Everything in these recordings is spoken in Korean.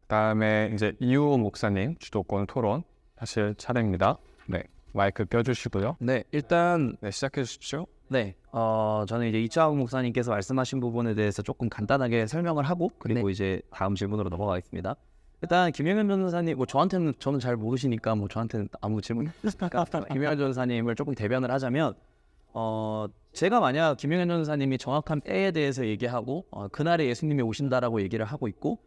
그다음에 이제 이우호 목사님 주도권 토론 하실 차례입니다. 네, 마이크 껴주시고요. 네, 일단 네, 시작해 주십시오. 저는 이제 이창욱 목사님께서 말씀하신 부분에 대해서 조금 간단하게 설명을 하고 그리고 이제 다음 질문으로 넘어가겠습니다. 일단 김영현 변호사님, 저는 잘 모르시니까 저한테는 아무 질문 없으니까 김영현 변호사님을 조금 대변을 하자면 제가 만약 김영현 변호사님이 정확한 때에 대해서 얘기하고 그날에 예수님이 오신다라고 얘기를 하고 있고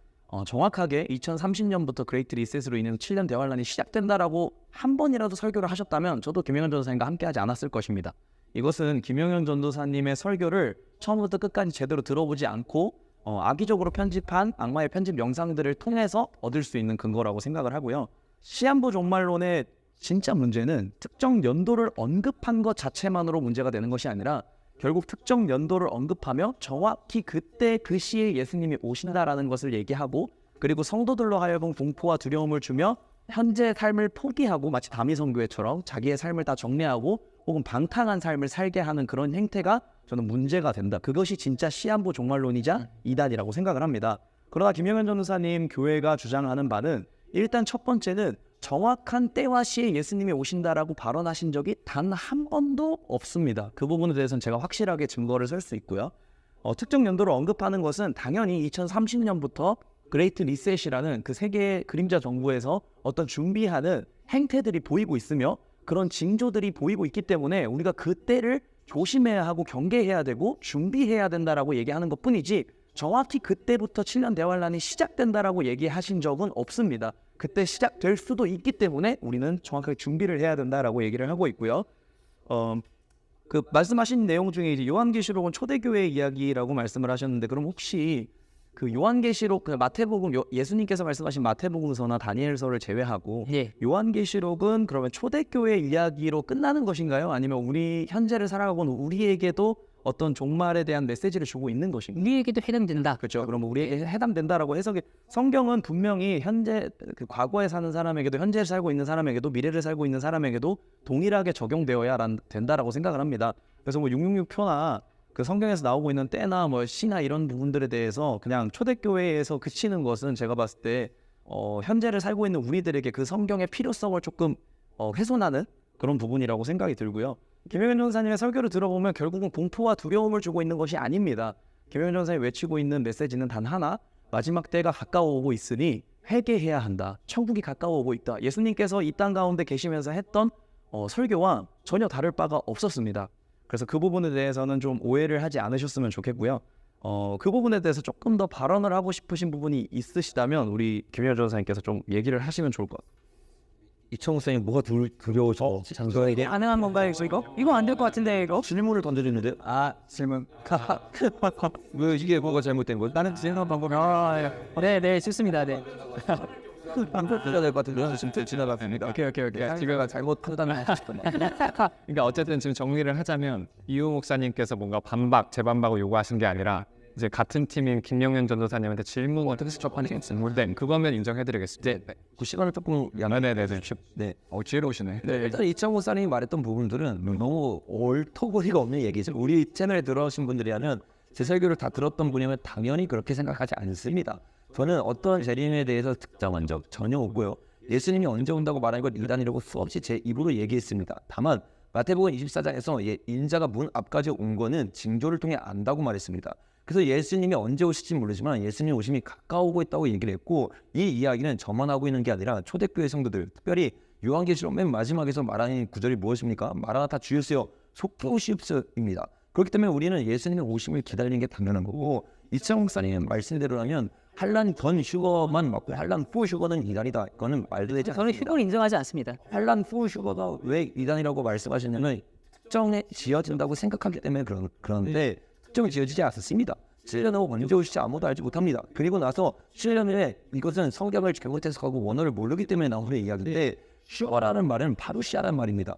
정확하게 2030년부터 그레이트 리셋으로 인해서 7년 대환란이 시작된다라고 한 번이라도 설교를 하셨다면 저도 김영현 전도사님과 함께하지 않았을 것입니다. 이것은 김영현 전도사님의 설교를 처음부터 끝까지 제대로 들어보지 않고 악의적으로 편집한 악마의 편집 영상들을 통해서 얻을 수 있는 근거라고 생각을 하고요. 시한부 종말론의 진짜 문제는 특정 연도를 언급한 것 자체만으로 문제가 되는 것이 아니라 결국 특정 연도를 언급하며 정확히 그때 그 시에 예수님이 오신다라는 것을 얘기하고 그리고 성도들로 하여금 공포와 두려움을 주며 현재 삶을 포기하고 마치 다미성교회처럼 자기의 삶을 다 정리하고 혹은 방탕한 삶을 살게 하는 그런 행태가 저는 문제가 된다. 그것이 진짜 시한부 종말론이자 이단이라고 생각을 합니다. 그러나 김영현 전도사님 교회가 주장하는 바는 일단 첫 번째는 정확한 때와 시에 예수님이 오신다라고 발언하신 적이 단 한 번도 없습니다. 그 부분에 대해서는 제가 확실하게 증거를 설 수 있고요. 특정 연도를 언급하는 것은 당연히 2030년부터 그레이트 리셋이라는 그 세계 그림자 정부에서 어떤 준비하는 행태들이 보이고 있으며 그런 징조들이 보이고 있기 때문에 우리가 그때를 조심해야 하고 경계해야 되고 준비해야 된다라고 얘기하는 것뿐이지 정확히 그때부터 7년 대환란이 시작된다라고 얘기하신 적은 없습니다. 그때 시작될 수도 있기 때문에 우리는 정확하게 준비를 해야 된다라고 얘기를 하고 있고요. 그 말씀하신 내용 중에 이제 요한계시록은 초대교회 이야기라고 말씀을 하셨는데 그럼 혹시 그 요한계시록 그 마태복음 예수님께서 말씀하신 마태복음서나 다니엘서를 제외하고 요한계시록은 그러면 초대교회 이야기로 끝나는 것인가요? 아니면 우리 현재를 살아가고 있는 우리에게도 어떤 종말에 대한 메시지를 주고 있는 것인가요? 우리에게도 해당된다. 그렇죠. 그럼 우리에게 해당된다라고 해석이 성경은 분명히 현재 그 과거에 사는 사람에게도 현재를 살고 있는 사람에게도 미래를 살고 있는 사람에게도 동일하게 적용되어야 된다라고 생각을 합니다. 그래서 666표나 그 성경에서 나오고 있는 때나 시나 이런 부분들에 대해서 그냥 초대교회에서 그치는 것은 제가 봤을 때 현재를 살고 있는 우리들에게 그 성경의 필요성을 조금 훼손하는 그런 부분이라고 생각이 들고요. 김영현 전사님의 설교를 들어보면 결국은 공포와 두려움을 주고 있는 것이 아닙니다. 김영현 전사님이 외치고 있는 메시지는 단 하나, 마지막 때가 가까워오고 있으니 회개해야 한다. 천국이 가까워오고 있다. 예수님께서 이 땅 가운데 계시면서 했던 설교와 전혀 다를 바가 없었습니다. 그래서 그 부분에 대해서는 좀 오해를 하지 않으셨으면 좋겠고요. 그 부분에 대해서 조금 더 발언을 하고 싶으신 부분이 있으시다면 우리 김영현 전사님께서 좀 얘기를 하시면 좋을 것 같아요. 이청우 선생님 뭐가 두려워서 장소에게 가능한 건가요, 이거? 이거 안 될 것 같은데 이거? 질문을 던져주는데 질문. 왜 이게 뭐가 잘못된 거야? 다른 질문 방법이 네, 좋습니다. 네. 해야 될 것 같은데 지금 지나갔습니다. 오케이. 지금 잘못 판단을 그러니까 어쨌든 지금 정리를 하자면 이우호 목사님께서 뭔가 재반박을 요구하신 게 아니라 이제 같은 팀인 김영현 전도사님한테 질문을 어떻게 접하는 질문된 그거면 인정해드리겠습니다. 네. 그 시간을 조금 네네네. 네. 지혜로우시네. 네, 일단 이창호 목사님이 말했던 부분들은 너무 옳토거리가 없는 얘기죠. 우리 채널에 들어오신 분들이라면 제 설교를 다 들었던 분이면 당연히 그렇게 생각하지 않습니다. 저는 어떤 재림에 대해서 특정한 적 전혀 없고요. 예수님이 언제 온다고 말하는 건 이단이라고 수없이 제 입으로 얘기했습니다. 다만 마태복음 24장에서 인자가 문 앞까지 온 거는 징조를 통해 안다고 말했습니다. 그래서 예수님이 언제 오실지 모르지만 예수님 오심이 가까우고 있다고 얘기를 했고 이 이야기는 저만 하고 있는 게 아니라 초대교회 성도들 특별히 요한계시록 맨 마지막에서 말하는 구절이 무엇입니까? 마라나타 주여 속히 오시옵소입니다. 그렇기 때문에 우리는 예수님의 오심을 기다리는 게 당연한 거고 이창호 목사님 말씀대로라면 환란 전 휴거만 맞고 환란 후 휴거는 이단이다. 이거는 말도 되지 저는 않습니다. 휴거를 인정하지 않습니다. 환란 후 휴거가 왜 이단이라고 말씀하시냐면 특정에 지어진다고 생각하기 때문에 그런데 특정이 지어지지 않았습니다. 7년 후 언제 오실지 아무도 알지 못합니다. 그리고 나서 7년 후에 이것은 성경을 잘못 해석하고 원어를 모르기 때문에 나오는 이야기인데 슈어라는 말은 파루시아라는 말입니다.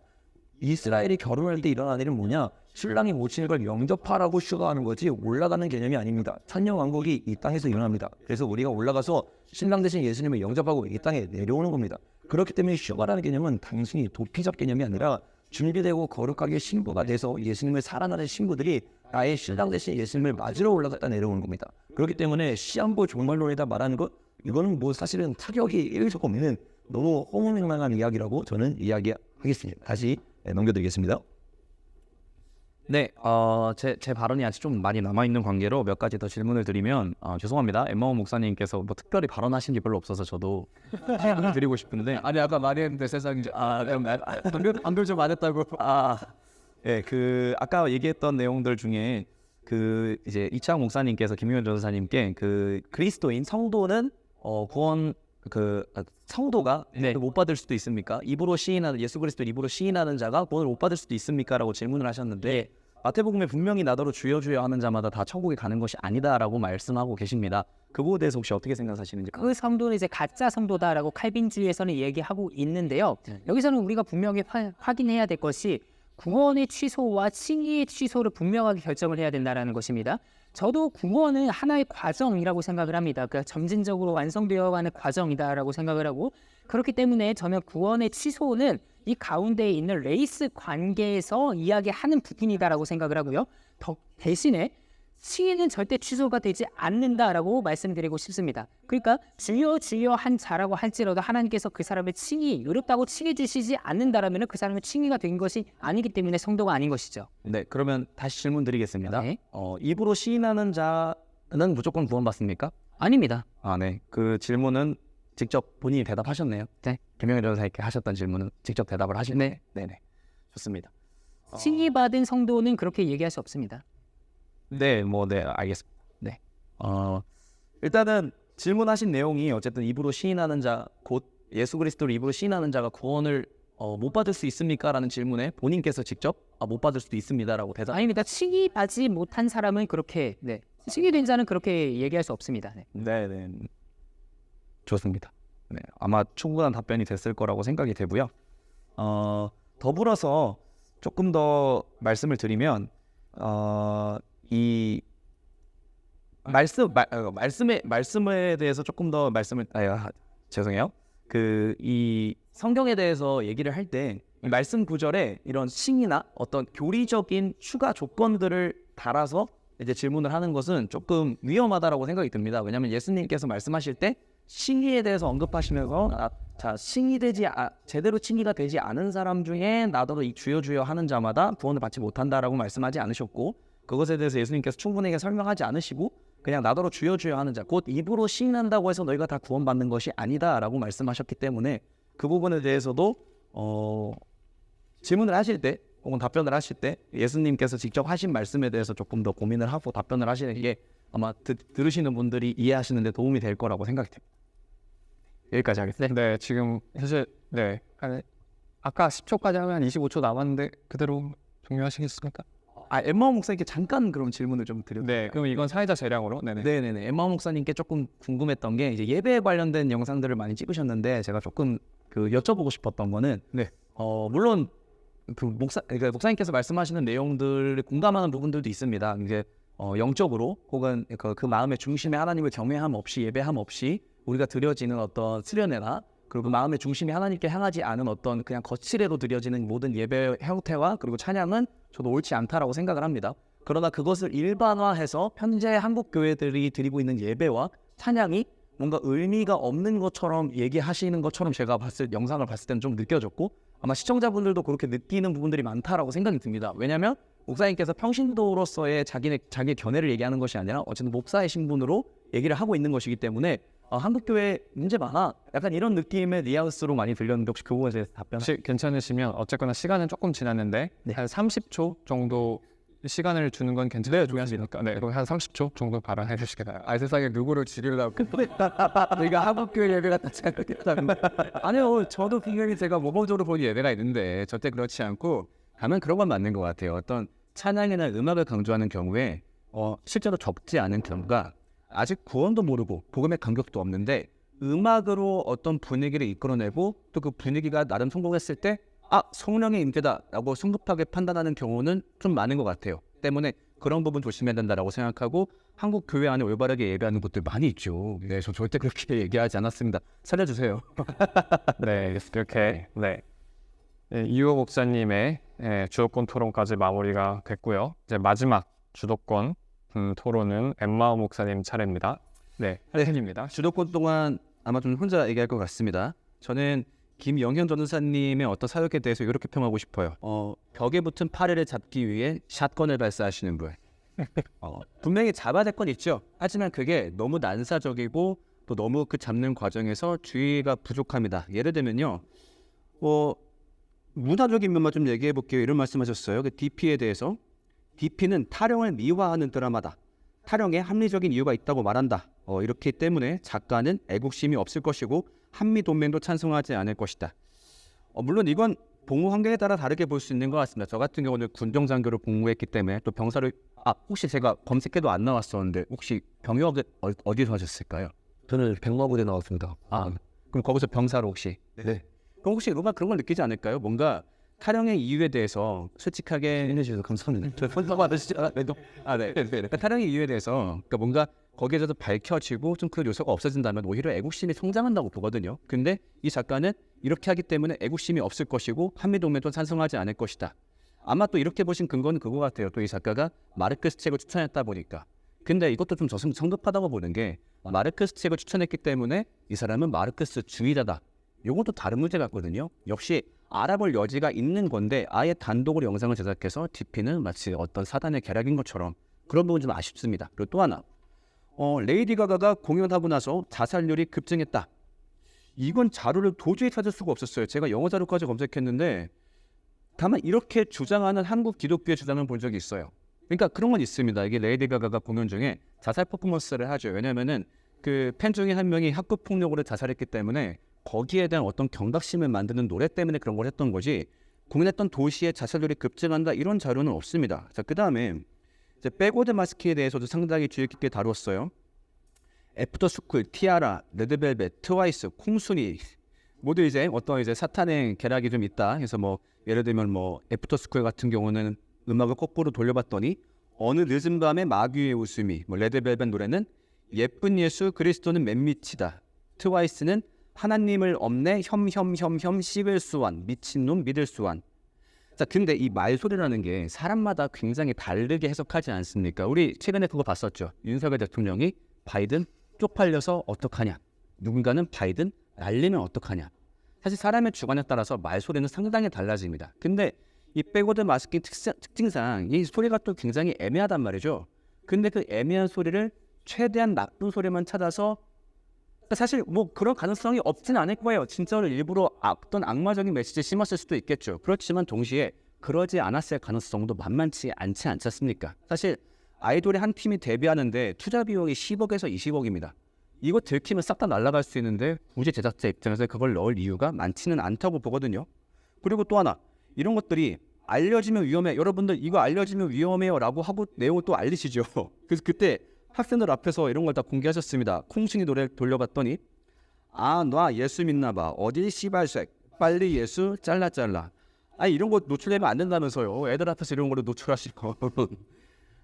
이스라엘이 결혼할 때 일어나는 일은 뭐냐? 신랑이 모친을 걸 영접하라고 슈어하는 거지 올라가는 개념이 아닙니다. 천년왕국이 이 땅에서 일어납니다. 그래서 우리가 올라가서 신랑 대신 예수님을 영접하고 이 땅에 내려오는 겁니다. 그렇기 때문에 슈어라는 개념은 단순히 도피적 개념이 아니라 준비되고 거룩하게 신부가 돼서 예수님을 살아나는 신부들이 나의 신랑 대신 예수님을 맞으러 올라갔다 내려오는 겁니다. 그렇기 때문에 시한부 종말론에다 말하는 것 이거는 뭐 사실은 타격이 일적 없는 너무 허무맹랑한 이야기라고 저는 이야기하겠습니다. 다시 넘겨드리겠습니다. 네, 제 발언이 아직 좀 많이 남아있는 관계로 몇 가지 더 질문을 드리면 죄송합니다. 엠마오 목사님께서 뭐 특별히 발언하신 게 별로 없어서 저도 드리고 싶은데 아니 아까 말했는데 세상에 방금 좀 안 했다고. 예, 그 아까 얘기했던 내용들 중에 그 이제 이창 목사님께서 김용현 전사님께 그 그리스도인 성도는 구원 성도가 못 받을 수도 있습니까? 입으로 시인하는 예수 그리스도를 입으로 시인하는 자가 구원을 못 받을 수도 있습니까?라고 질문을 하셨는데 마태복음에 분명히 나더러 주여 주여 하는 자마다 다 천국에 가는 것이 아니다라고 말씀하고 계십니다. 그 부분에 대해서 혹시 어떻게 생각하시는지? 그 성도는 이제 가짜 성도다라고 칼빈주의에서는 얘기하고 있는데요. 여기서는 우리가 분명히 확인해야 될 것이 구원의 취소와 칭의의 취소를 분명하게 결정을 해야 된다는 것입니다. 저도 구원은 하나의 과정이라고 생각을 합니다. 그러니까 점진적으로 완성되어가는 과정이다라고 생각을 하고 그렇기 때문에 저는 구원의 취소는 이 가운데에 있는 레이스 관계에서 이야기하는 부분이다라고 생각을 하고요. 대신에 칭의는 절대 취소가 되지 않는다라고 말씀드리고 싶습니다. 그러니까 주여 주여 한 자라고 할지라도 하나님께서 그 사람의 칭의, 의롭다고 칭해 주시지 않는다라면 그 사람의 칭의가 된 것이 아니기 때문에 성도가 아닌 것이죠. 네, 그러면 다시 질문 드리겠습니다. 네. 입으로 시인하는 자는 무조건 구원받습니까? 아닙니다. 네. 그 질문은 직접 본인이 대답하셨네요. 네. 김영현 전사님께 하셨던 질문은 직접 대답을 하시네요. 네네. 좋습니다. 칭의받은 성도는 그렇게 얘기할 수 없습니다. 네, 알겠습니다. 네. 일단은 질문하신 내용이 어쨌든 입으로 시인하는 자, 곧 예수 그리스도를 입으로 시인하는 자가 구원을 못 받을 수 있습니까?라는 질문에 본인께서 직접 못 받을 수도 있습니다라고 대답. 아닙니다. 칭의받지 못한 사람은 그렇게 칭의된 자는 그렇게 얘기할 수 없습니다. 네. 좋습니다. 네, 아마 충분한 답변이 됐을 거라고 생각이 되고요. 더불어서 조금 더 말씀을 드리면 이 말씀에 대해서 조금 더 말씀을 죄송해요. 이 성경에 대해서 얘기를 할 때 말씀 구절에 이런 칭의나 어떤 교리적인 추가 조건들을 달아서 이제 질문을 하는 것은 조금 위험하다라고 생각이 듭니다. 왜냐하면 예수님께서 말씀하실 때 칭의에 대해서 언급하시면서 제대로 칭의가 되지 않은 사람 중에 나더러 이 주여 주여 하는 자마다 구원을 받지 못한다라고 말씀하지 않으셨고 그것에 대해서 예수님께서 충분하게 설명하지 않으시고 그냥 나더러 주여 주여 하는 자 곧 입으로 시인한다고 해서 너희가 다 구원받는 것이 아니다라고 말씀하셨기 때문에 그 부분에 대해서도 질문을 하실 때 혹은 답변을 하실 때 예수님께서 직접 하신 말씀에 대해서 조금 더 고민을 하고 답변을 하시는 게 아마 들으시는 분들이 이해하시는 데 도움이 될 거라고 생각이 됩니다. 여기까지 하겠습니다. 네, 지금 사실 아까 10초까지 하면 한 25초 남았는데 그대로 종료하시겠습니까? 엠마오 목사님께 잠깐 그럼 질문을 좀 드려도 네, 그럼 이건 사회자 재량으로. 네네네. 엠마오 목사님께 조금 궁금했던 게 이제 예배에 관련된 영상들을 많이 찍으셨는데 제가 조금 여쭤보고 싶었던 거는 물론 그러니까 목사님께서 말씀하시는 내용들에 공감하는 부분들도 있습니다. 이제 영적으로 혹은 그 마음의 중심에 하나님을 경외함 없이 예배함 없이 우리가 드려지는 어떤 수련회나 그리고 마음의 중심이 하나님께 향하지 않은 어떤 그냥 거칠애로 드려지는 모든 예배 형태와 그리고 찬양은 저도 옳지 않다라고 생각을 합니다. 그러나 그것을 일반화해서 현재 한국 교회들이 드리고 있는 예배와 찬양이 뭔가 의미가 없는 것처럼 얘기하시는 것처럼 제가 영상을 봤을 때는 좀 느껴졌고 아마 시청자분들도 그렇게 느끼는 부분들이 많다라고 생각이 듭니다. 왜냐하면 목사님께서 평신도로서의 자기의 견해를 얘기하는 것이 아니라 어쨌든 목사의 신분으로 얘기를 하고 있는 것이기 때문에 한국교회 문제 많아 약간 이런 느낌의 뉘앙스로 많이 들렸는데 혹시 그 부분에 대해서 답변? 혹시 괜찮으시면 어쨌거나 시간은 조금 지났는데 한 30초 정도 시간을 주는 건 괜찮으십니까? 네, 그럼 한 30초 정도 발언해 주시게 돼요. 세상에 누구를 죽이려고 우리가 한국교회 예배 같다 생각했다면 아니요, 저도 분명히 제가 모범적으로 보는 예배가 있는데 절대 그렇지 않고 가면 그런 건 맞는 것 같아요. 어떤 찬양이나 음악을 강조하는 경우에 실제로 적지 않은 경우가 아직 구원도 모르고 복음의 감격도 없는데 음악으로 어떤 분위기를 이끌어내고 또 그 분위기가 나름 성공했을 때 성령의 임재다라고 성급하게 판단하는 경우는 좀 많은 것 같아요. 때문에 그런 부분 조심해야 된다라고 생각하고 한국 교회 안에 올바르게 예배하는 곳들 많이 있죠. 네, 저 절대 그렇게 얘기하지 않았습니다. 살려주세요. 네, 이렇게 이호 목사님의 주도권 토론까지 마무리가 됐고요. 이제 마지막 주도권 토론은 엠마오 목사님 차례입니다. 네, 할텐입니다. 주도권 동안 아마 좀 혼자 얘기할 것 같습니다. 저는 김영현 전도사님의 어떤 사역에 대해서 이렇게 평하고 싶어요. 벽에 붙은 파리를 잡기 위해 샷건을 발사하시는 분. 분명히 잡아야 될 건 있죠. 하지만 그게 너무 난사적이고 또 너무 그 잡는 과정에서 주의가 부족합니다. 예를 들면요. 문화적인 면만 좀 얘기해 볼게요. 이런 말씀하셨어요. 그 DP에 대해서. DP는 타령을 미화하는 드라마다. 타령에 합리적인 이유가 있다고 말한다. 이렇기 때문에 작가는 애국심이 없을 것이고 한미 동맹도 찬성하지 않을 것이다. 물론 이건 복무 환경에 따라 다르게 볼 수 있는 것 같습니다. 저 같은 경우는 군정장교로 복무했기 때문에 또 병사를 혹시 제가 검색해도 안 나왔었는데 혹시 병역을 어디서 하셨을까요? 저는 백마부대 나왔습니다. 그럼 거기서 병사로 혹시? 네. 그럼 혹시 누가 그런 걸 느끼지 않을까요? 뭔가 타령의 이유에 대해서 솔직하게 해주셔서 감사합니다. 저 혼자 네. 그러니까 타령의 이유에 대해서 그러니까 뭔가 거기에서도 밝혀지고 좀 그 요소가 없어진다면 오히려 애국심이 성장한다고 보거든요. 근데 이 작가는 이렇게 하기 때문에 애국심이 없을 것이고 한미동맹도 찬성하지 않을 것이다. 아마 또 이렇게 보신 근거는 그거 같아요. 또 이 작가가 마르크스 책을 추천했다 보니까. 근데 이것도 좀 성급하다고 보는 게 마르크스 책을 추천했기 때문에 이 사람은 마르크스 주의자다. 이것도 다른 문제 같거든요. 역시 알아볼 여지가 있는 건데 아예 단독으로 영상을 제작해서 DP는 마치 어떤 사단의 계략인 것처럼 그런 부분 좀 아쉽습니다. 그리고 또 하나 레이디 가가가 공연하고 나서 자살률이 급증했다. 이건 자료를 도저히 찾을 수가 없었어요. 제가 영어 자료까지 검색했는데 다만 이렇게 주장하는 한국 기독교의 주장을 본 적이 있어요. 그러니까 그런 건 있습니다. 이게 레이디 가가가 공연 중에 자살 퍼포먼스를 하죠. 왜냐면은 그 팬 중에 한 명이 학급 폭력으로 자살했기 때문에 거기에 대한 어떤 경각심을 만드는 노래 때문에 그런 걸 했던 거지 공연했던 도시의 자살률이 급증한다 이런 자료는 없습니다. 자, 그 다음에 이제 백워드 마스크에 대해서도 상당히 주의 깊게 다뤘어요. 애프터 스쿨, 티아라, 레드벨벳, 트와이스, 콩순이 모두 이제 어떤 이제 사탄의 계략이 좀 있다. 그래서 뭐 예를 들면 뭐 애프터 스쿨 같은 경우는 음악을 거꾸로 돌려봤더니 어느 늦은 밤의 마귀의 웃음이, 뭐 레드벨벳 노래는 예쁜 예수 그리스도는 맨밑이다. 트와이스는 하나님을 없네 혐 씹을 수완 미친놈 믿을 수완. 자, 근데 이 말소리라는 게 사람마다 굉장히 다르게 해석하지 않습니까? 우리 최근에 그거 봤었죠. 윤석열 대통령이 바이든 쪽팔려서 어떡하냐, 누군가는 바이든 날리면 어떡하냐. 사실 사람의 주관에 따라서 말소리는 상당히 달라집니다. 근데 이 백워드 마스크 특징상 이 소리가 또 굉장히 애매하단 말이죠. 근데 그 애매한 소리를 최대한 나쁜 소리만 찾아서 사실 뭐 그런 가능성이 없진 않을 거예요. 진짜로 일부러 어떤 악마적인 메시지 심었을 수도 있겠죠. 그렇지만 동시에 그러지 않았을 가능성도 만만치 않지 않습니까? 사실 아이돌의 한 팀이 데뷔하는데 투자 비용이 10억에서 20억입니다. 이거 들키면 싹 다 날아갈 수 있는데 굳이 제작자 입장에서 그걸 넣을 이유가 많지는 않다고 보거든요. 그리고 또 하나, 이런 것들이 알려지면 위험해. 여러분들 이거 알려지면 위험해요 라고 하고 내용을 또 알리시죠. 그래서 그때 학생들 앞에서 이런 걸 다 공개하셨습니다. 콩순이 노래를 돌려봤더니 나 예수 믿나 봐. 어디 씨발색. 빨리 예수 잘라. 아니 이런 거 노출되면 안 된다면서요. 애들 앞에서 이런 거를 노출하시고.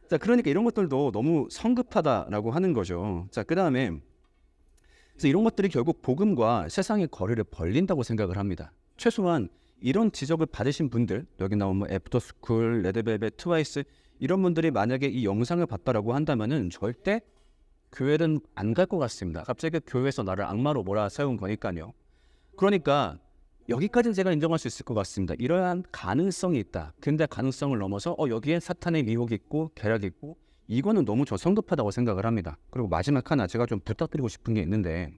자, 그러니까 이런 것들도 너무 성급하다라고 하는 거죠. 자, 그 다음에 그래서 이런 것들이 결국 복음과 세상의 거리를 벌린다고 생각을 합니다. 최소한 이런 지적을 받으신 분들, 여기 나온 뭐 애프터스쿨, 레드벨벳, 트와이스 이런 분들이 만약에 이 영상을 봤다라고 한다면은 절대 교회는 안 갈 것 같습니다. 갑자기 교회에서 나를 악마로 몰아세운 거니까요. 그러니까 여기까지는 제가 인정할 수 있을 것 같습니다. 이러한 가능성이 있다. 근데 가능성을 넘어서 여기에 사탄의 미혹이 있고 계략이 있고 이거는 너무 저 성급하다고 생각을 합니다. 그리고 마지막 하나 제가 좀 부탁드리고 싶은 게 있는데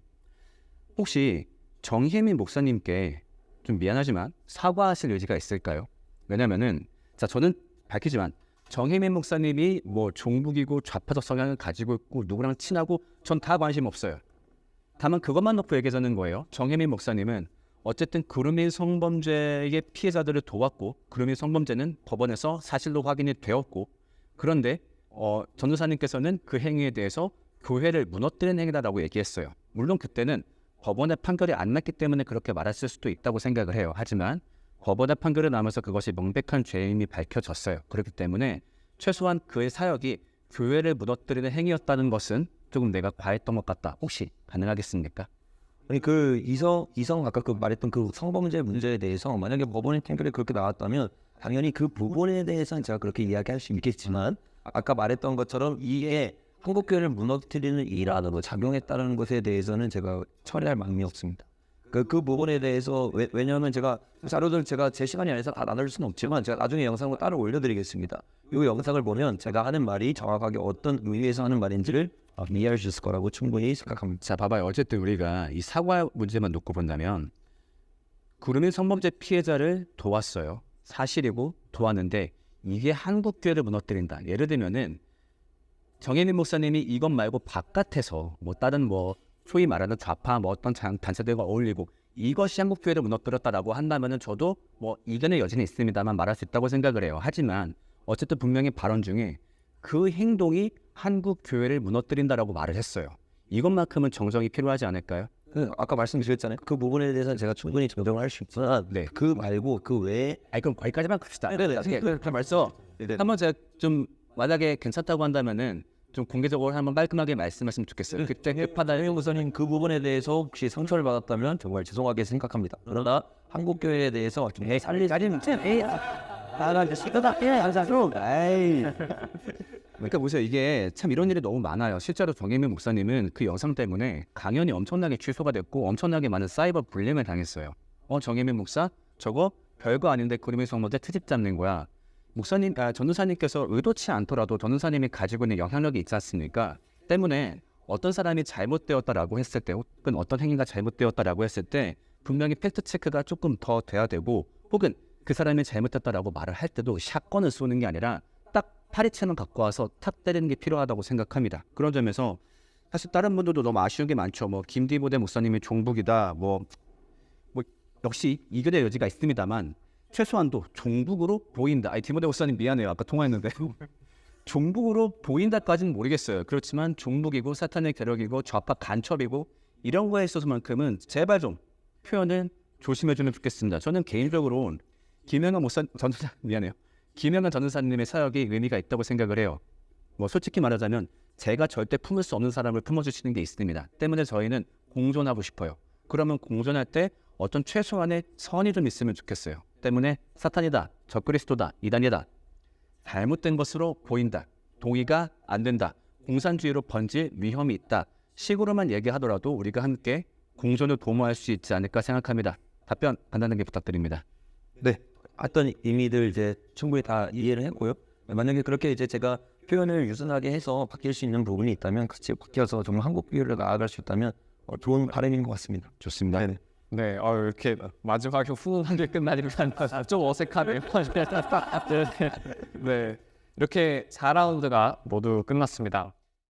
혹시 정혜민 목사님께 좀 미안하지만 사과하실 의지가 있을까요? 왜냐면은 자, 저는 밝히지만 정혜민 목사님이 뭐 종북이고 좌파적 성향을 가지고 있고 누구랑 친하고 전 다 관심 없어요. 다만 그것만 놓고 얘기하자는 거예요. 정혜민 목사님은 어쨌든 그루밍 성범죄의 피해자들을 도왔고 그루밍 성범죄는 법원에서 사실로 확인이 되었고 그런데 전도사님께서는 그 행위에 대해서 교회를 무너뜨리는 행위다라고 얘기했어요. 물론 그때는 법원의 판결이 안 났기 때문에 그렇게 말했을 수도 있다고 생각을 해요. 하지만 법원의 판결이 나면서 그것이 명백한 죄임이 밝혀졌어요. 그렇기 때문에 최소한 그의 사역이 교회를 무너뜨리는 행위였다는 것은 조금 내가 과했던 것 같다. 혹시 가능하겠습니까? 아니 그 이성 아까 그 말했던 그 성범죄 문제에 대해서 만약에 법원의 판결이 그렇게 나왔다면 당연히 그 부분에 대해서는 제가 그렇게 이야기할 수 있겠지만 아까 말했던 것처럼 이게 한국교회를 무너뜨리는 일환으로 작용했다는 것에 대해서는 제가 철회할 마음이 없습니다. 그 부분에 대해서 왜냐하면 제가 자료들 제가 제 시간이 아니라서 다 나눌 수는 없지만 제가 나중에 영상을 따로 올려드리겠습니다. 이 영상을 보면 제가 하는 말이 정확하게 어떤 의미에서 하는 말인지를 이해할 수 있을 거라고 충분히 생각합니다. 자, 봐봐요. 어쨌든 우리가 이 사과 문제만 놓고 본다면 구름이 성범죄 피해자를 도왔어요. 사실이고 도왔는데 이게 한국교회를 무너뜨린다. 예를 들면은 정혜민 목사님이 이것 말고 바깥에서 뭐 다른 뭐 소위 말하는 좌파 뭐 어떤 단체들과 어울리고 이것이 한국교회를 무너뜨렸다라고 한다면은 저도 뭐 이견의 여지는 있습니다만 말할 수 있다고 생각을 해요. 하지만 어쨌든 분명히 발언 중에 그 행동이 한국교회를 무너뜨린다라고 말을 했어요. 이것만큼은 정정이 필요하지 않을까요? 아까 말씀드렸잖아요. 그 부분에 대해서는 제가 충분히 정정을 할 수 있지만 네. 그 말고 그 외에 아니 그럼 거기까지만 갑시다. 네네. 말써 네네. 한번 제가 좀 만약에 괜찮다고 한다면은 좀 공개적으로 한번 깔끔하게 말씀하시면 좋겠어요. 그때 급하다. 최영 목사님 그 부분에 대해서 혹시 상처를 받았다면 정말 죄송하게 생각합니다. 그러나 한국교회에 대해서 좀 살리자리는 그러니까 보세요. 이게 참 이런 일이 너무 많아요. 실제로 정혜민 목사님은 그 영상 때문에 강연이 엄청나게 취소가 됐고 엄청나게 많은 사이버 불림을 당했어요. 정혜민 목사 저거 별거 아닌데 구름의 성모대 트집 잡는 거야. 목사님, 전도사님께서 의도치 않더라도 전도사님이 가지고 있는 영향력이 있지 않습니까? 때문에 어떤 사람이 잘못되었다라고 했을 때 혹은 어떤 행위가 잘못되었다라고 했을 때 분명히 팩트 체크가 조금 더 돼야 되고 혹은 그 사람이 잘못했다라고 말을 할 때도 샷건을 쏘는 게 아니라 딱 파리채만 갖고 와서 탁 때리는 게 필요하다고 생각합니다. 그런 점에서 사실 다른 분들도 너무 아쉬운 게 많죠. 뭐 김디보대 목사님이 종북이다. 뭐 역시 이견의 여지가 있습니다만 최소한도 종북으로 보인다. 디모데 목사님 미안해요. 아까 통화했는데 종북으로 보인다까지는 모르겠어요. 그렇지만 종북이고 사탄의 괴력이고 좌파 간첩이고 이런 거에 있어서만큼은 제발 좀 표현을 조심해주면 좋겠습니다. 저는 개인적으로 김영환 전도사 미안해요. 김영환 전도사님의 사역이 의미가 있다고 생각을 해요. 뭐 솔직히 말하자면 제가 절대 품을 수 없는 사람을 품어주시는 게 있습니다. 때문에 저희는 공존하고 싶어요. 그러면 공존할 때 어떤 최소한의 선이 좀 있으면 좋겠어요. 때문에 사탄이다, 적그리스도다, 이단이다, 잘못된 것으로 보인다, 동의가 안 된다, 공산주의로 번질 위험이 있다 식으로만 얘기하더라도 우리가 함께 공존을 도모할 수 있지 않을까 생각합니다. 답변 간단하게 부탁드립니다. 네, 어떤 의미들 이제 충분히 다 이해를 했고요. 만약에 그렇게 이제 제가 표현을 유순하게 해서 바뀔 수 있는 부분이 있다면 같이 바뀌어서 정말 한국교회를 나아갈 수 있다면 좋은 바람인 것 같습니다. 좋습니다. 네네. 네, 이렇게 마지막에 훈훈하게 끝나니까 좀 어색하네요. 네, 이렇게 4라운드가 모두 끝났습니다.